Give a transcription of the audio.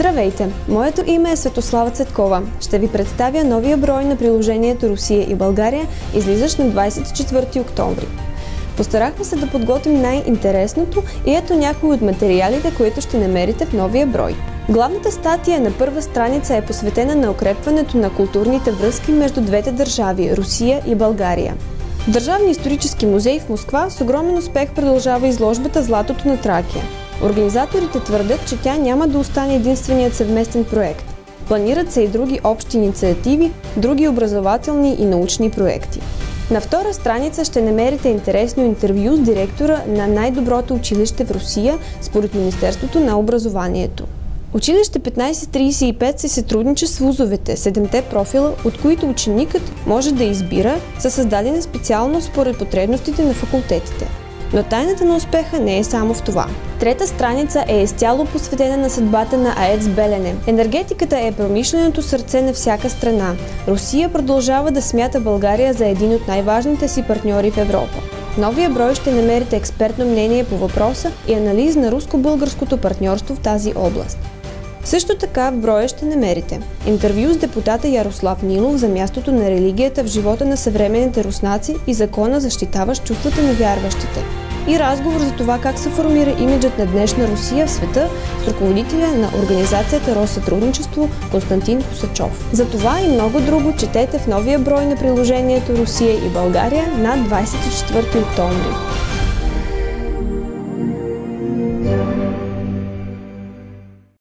Здравейте! Моето име е Светослава Цветкова. Ще ви представя новия брой на приложението Русия и България, излизащ на 24 октомври. Постарахме се да подготвим най-интересното и ето някои от материалите, които ще намерите в новия брой. Главната статия на първа страница е посветена на укрепването на културните връзки между двете държави – Русия и България. В Държавния исторически музей в Москва с огромен успех продължава изложбата «Златото на Тракия». Организаторите твърдят, че тя няма да остане единственият съвместен проект. Планират се и други общи инициативи, други образователни и научни проекти. На втора страница ще намерите интересно интервю с директора на най-доброто училище в Русия според Министерството на образованието. Училище 1535 се сътрудничи с вузовете, 7-те профила, от които ученикът може да избира, са създадени специално според потребностите на факултетите. Но тайната на успеха не е само в това. Трета страница е изцяло посветена на съдбата на АЕЦ Белене. Енергетиката е промишленото сърце на всяка страна. Русия продължава да смята България за един от най-важните си партньори в Европа. В новия брой ще намерите експертно мнение по въпроса и анализ на руско-българското партньорство в тази област. Също така в броя ще намерите интервю с депутата Ярослав Нилов за мястото на религията в живота на съвременните руснаци и закона, защитаващ чувствата на вярващите, и разговор за това как се формира имиджът на днешна Русия в света с ръководителя на организацията Россътрудничество Константин Косачов. За това и много друго четете в новия брой на приложението Русия и България на 24 октомври.